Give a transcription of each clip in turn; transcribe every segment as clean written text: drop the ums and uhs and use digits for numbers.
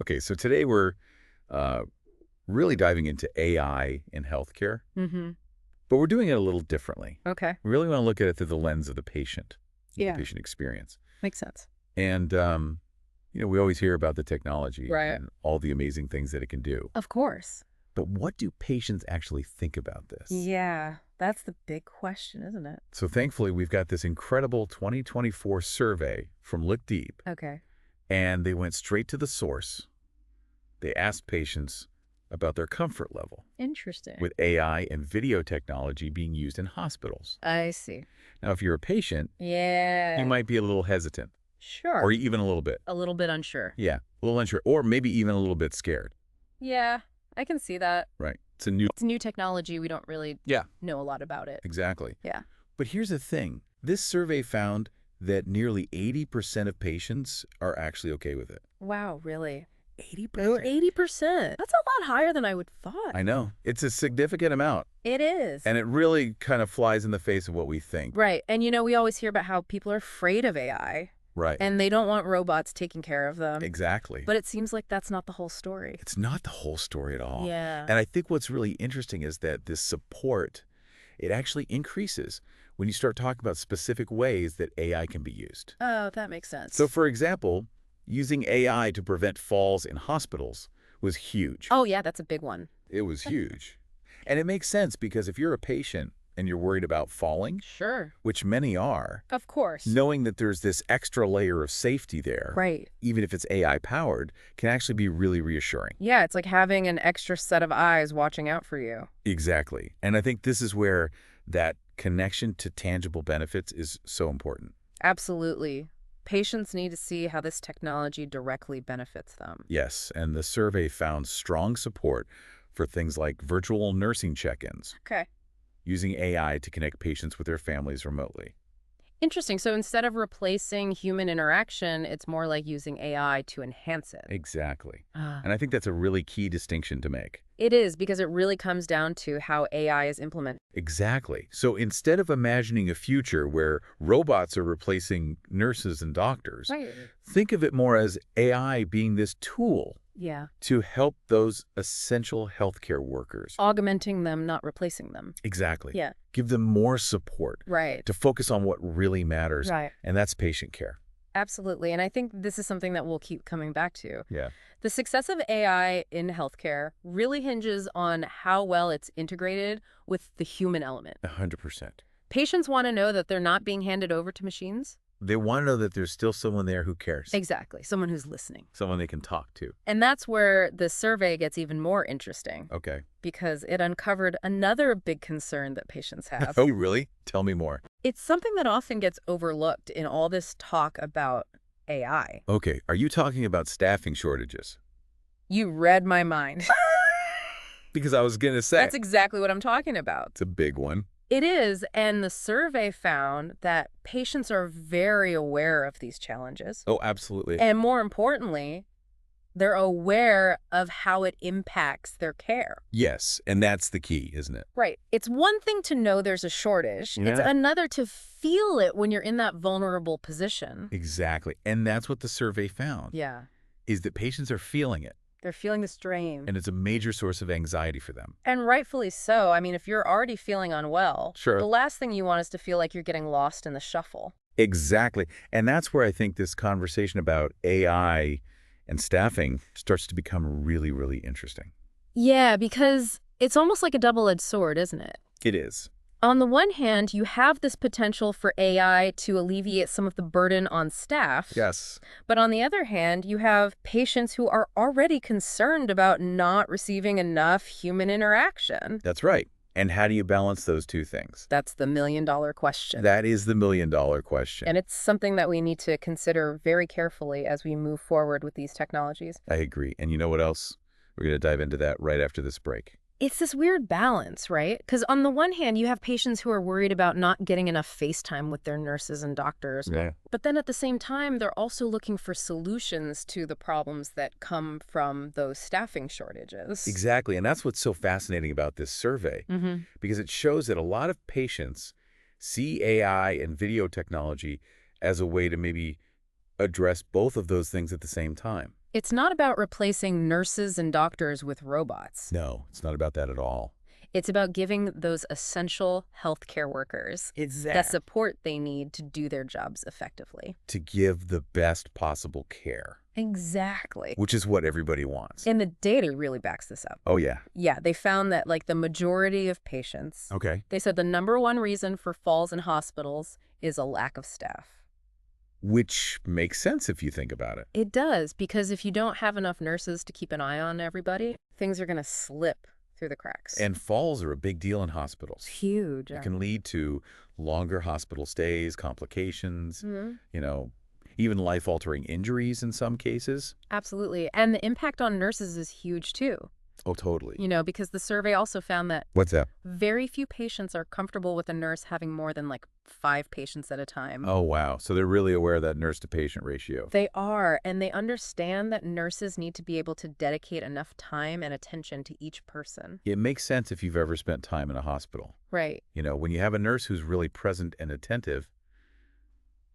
Okay, so today we're uh, really diving into AI in healthcare, Mm-hmm. but we're doing it a little differently. Okay. We really want to look at it through the lens of the Yeah. patient experience. Makes sense. And, we always hear about the technology Right. and all the amazing things that it can do. Of course. But what do patients actually think about this? Yeah. That's the big question, isn't it? So thankfully, we've got this incredible 2024 survey from LookDeep, Okay. and they went straight to the source. They asked patients about their comfort level Interesting. with AI and video technology being used in hospitals. I see. Now, if you're a patient, Yeah. you might be a little hesitant Sure. or even a little bit. A little bit unsure. Yeah, a little unsure or maybe even a little bit scared. Yeah. I can see that. Right. It's a new. It's new technology. We don't really Yeah, know a lot about it. exactly. Yeah. But here's the thing. This survey found that nearly 80% of patients are actually okay with it. Wow, really? 80%. 80%. That's a lot higher than I would thought. I know. It's a significant amount. It is. And it really kind of flies in the face of what we think. Right. And we always hear about how people are afraid of AI Right. and they don't want robots taking care of them. Exactly. But it seems like that's not the whole story. It's not the whole story at all. Yeah. And I think what's really interesting is that this support, it actually increases when you start talking about specific ways that AI can be used. Oh, that makes sense. So, for example, using AI to prevent falls in hospitals was huge. Oh, yeah, that's a big one. It was huge. And it makes sense because if you're a patient and you're worried about falling, Sure. which many are, Of course. knowing that there's this extra layer of safety there, Right. even if it's AI powered, can actually be really reassuring. Yeah, it's like having an extra set of eyes watching out for you. Exactly. And I think this is where that connection to tangible benefits is so important. Absolutely. Patients need to see how this technology directly benefits them. Yes, and the survey found strong support for things like virtual nursing check-ins, Okay. using AI to connect patients with their families remotely. Interesting. So instead of replacing human interaction, it's more like using AI to enhance it. Exactly. Ah. And I think that's a really key distinction to make. It is, because it really comes down to how AI is implemented. Exactly. So instead of imagining a future where robots are replacing nurses and doctors, Right. think of it more as AI being this tool Yeah. to help those essential healthcare workers. Augmenting them, not replacing them. Exactly. Yeah. Give them more support Right. to focus on what really matters, Right. and that's patient care. Absolutely. And I think this is something that we'll keep coming back to. Yeah. The success of AI in healthcare really hinges on how well it's integrated with the human element. 100%. Patients want to know that they're not being handed over to machines. They want to know that there's still someone there who cares, Exactly. Someone who's listening. someone they can talk to. And that's where the survey gets even more interesting, Okay. because it uncovered another big concern that patients have. Oh, really? Tell me more. It's something that often gets overlooked in all this talk about AI. Okay. Are you talking about staffing shortages? You read my mind. Because I was going to say, That's exactly what I'm talking about. it's a big one. It is, and the survey found that patients are very aware of these challenges. Oh, absolutely. And more importantly, they're aware of how it impacts their care. Yes, and that's the key, isn't it? Right. It's one thing to know there's a shortage. It's Yeah. another to feel it when you're in that vulnerable position. Exactly. And that's what the survey found, Yeah. is that patients are feeling it, They're feeling the strain. and it's a major source of anxiety for them. And rightfully so. I mean, if you're already feeling unwell, Sure. the last thing you want is to feel like you're getting lost in the shuffle. Exactly. And that's where I think this conversation about AI and staffing starts to become really, really interesting. Yeah, because it's almost like a double-edged sword, isn't it? It is. On the one hand, you have this potential for AI to alleviate some of the burden on staff. Yes. But on the other hand, you have patients who are already concerned about not receiving enough human interaction. That's right. And how do you balance those two things? That's the million-dollar question. That is the million-dollar question. And it's something that we need to consider very carefully as we move forward with these technologies. I agree. And you know what else? We're going to dive into that right after this break. It's this weird balance, right? Because on the one hand, you have patients who are worried about not getting enough face time with their nurses and doctors. Yeah. But then at the same time, they're also looking for solutions to the problems that come from those staffing shortages. Exactly. And that's what's so fascinating about this survey, Mm-hmm. because it shows that a lot of patients see AI and video technology as a way to maybe address both of those things at the same time. It's not about replacing nurses and doctors with robots. No, it's not about that at all. It's about giving those essential healthcare workers the Exactly. support they need to do their jobs effectively. To give the best possible care, Exactly. which is what everybody wants. And the data really backs this up. Oh, yeah. Yeah, they found that like the majority of patients, Okay. they said the number one reason for falls in hospitals is a lack of staff. Which makes sense if you think about it. It does, because if you don't have enough nurses to keep an eye on everybody, things are going to slip through the cracks. And falls are a big deal in hospitals. It's huge. It can lead to longer hospital stays, complications, Mhm. even life-altering injuries in some cases. Absolutely. And the impact on nurses is huge too. Oh, totally. Because the survey also found that What's that? very few patients are comfortable with a nurse having more than like 5 patients at a time. Oh, wow. So they're really aware of that nurse-to-patient ratio. They are, and they understand that nurses need to be able to dedicate enough time and attention to each person. It makes sense if you've ever spent time in a hospital. Right. When you have a nurse who's really present and attentive,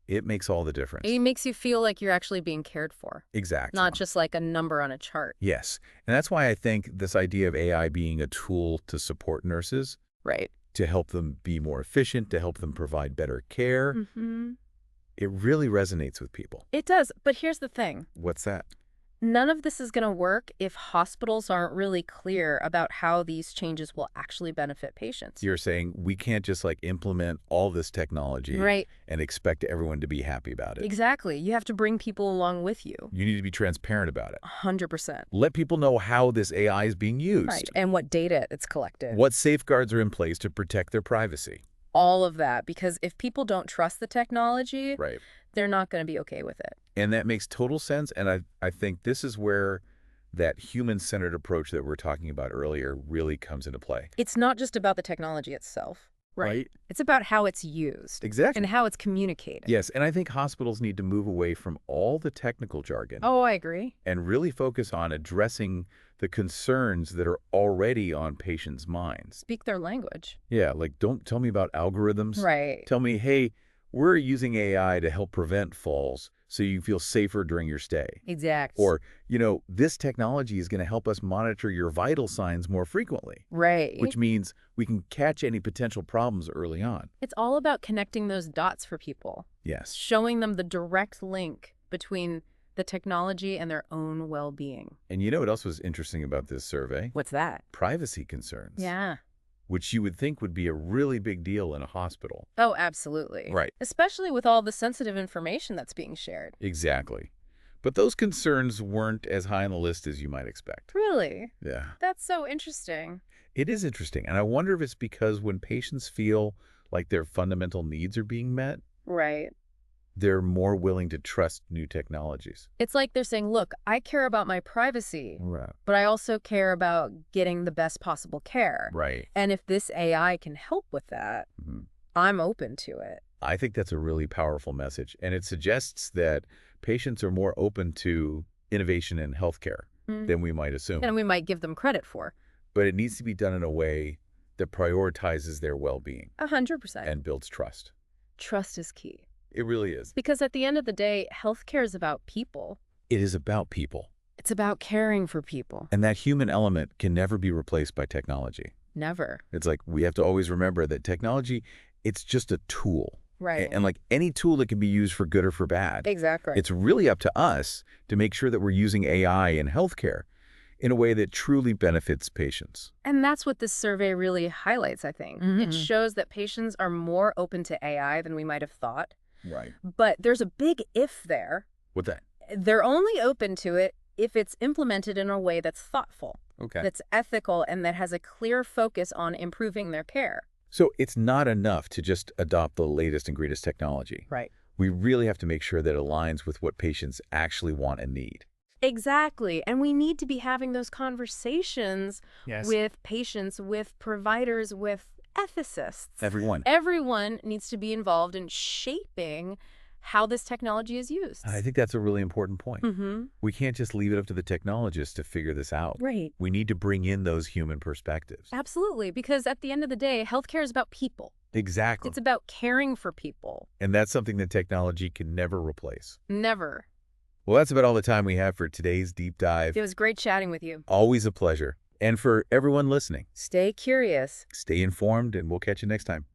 it makes all the difference. It makes you feel like you're actually being cared for, Exactly. not just like a number on a chart. Yes. And that's why I think this idea of AI being a tool to support nurses, Right. to help them be more efficient, to help them provide better care, Mm-hmm. it really resonates with people. It does, but here's the thing. What's that? None of this is going to work if hospitals aren't really clear about how these changes will actually benefit patients. You're saying we can't just implement all this technology Right. and expect everyone to be happy about it. Exactly. You have to bring people along with you. You need to be transparent about it. 100%. Let people know how this AI is being used. Right. And what data it's collected. What safeguards are in place to protect their privacy. All of that. Because if people don't trust the technology, Right. they're not going to be okay with it. And that makes total sense. And I think this is where that human-centered approach that we were talking about earlier really comes into play. It's not just about the technology itself. Right. It's about how it's used. Exactly. And how it's communicated. Yes, and I think hospitals need to move away from all the technical jargon Oh, I agree. and really focus on addressing the concerns that are already on patients' minds. Speak their language. Yeah, don't tell me about algorithms. Right. Tell me, hey, we're using AI to help prevent falls so you feel safer during your stay. Exactly. Or, this technology is going to help us monitor your vital signs more frequently, Right. which means we can catch any potential problems early on. It's all about connecting those dots for people, Yes. showing them the direct link between the technology and their own well-being. And you know what else was interesting about this survey? What's that? Privacy concerns. Yeah. Which you would think would be a really big deal in a hospital. Oh, absolutely. Right. Especially with all the sensitive information that's being shared. Exactly. But those concerns weren't as high on the list as you might expect. Really? Yeah. That's so interesting. It is interesting. And I wonder if it's because when patients feel like their fundamental needs are being met, Right. they're more willing to trust new technologies. It's like they're saying, look, I care about my privacy, Right. but I also care about getting the best possible care. Right. And if this AI can help with that, Mhm. I'm open to it. I think that's a really powerful message. And it suggests that patients are more open to innovation in healthcare than we might assume. And we might give them credit for. But it needs to be done in a way that prioritizes their well-being 100%. and builds trust. Trust is key. It really is. Because at the end of the day, healthcare is about people. It is about people. It's about caring for people. And that human element can never be replaced by technology. Never. It's like we have to always remember that technology, it's just a tool. Right. And like any tool that can be used for good or for bad. Exactly. It's really up to us to make sure that we're using AI in healthcare in a way that truly benefits patients. And that's what this survey really highlights, I think. It shows that patients are more open to AI than we might have thought. Right. But there's a big if there. What's that? They're only open to it if it's implemented in a way that's thoughtful, Okay. that's ethical, and that has a clear focus on improving their care. So it's not enough to just adopt the latest and greatest technology. Right. We really have to make sure that it aligns with what patients actually want and need. Exactly. And we need to be having those conversations Yes. with patients, with providers, with ethicists. Everyone. Everyone needs to be involved in shaping how this technology is used. I think that's a really important point. Mm-hmm. We can't just leave it up to the technologists to figure this out. Right. We need to bring in those human perspectives. Absolutely. Because at the end of the day, healthcare is about people. Exactly. It's about caring for people. And that's something that technology can never replace. Never. Well, that's about all the time we have for today's deep dive. It was great chatting with you. Always a pleasure. And for everyone listening, Stay curious. stay informed, and we'll catch you next time.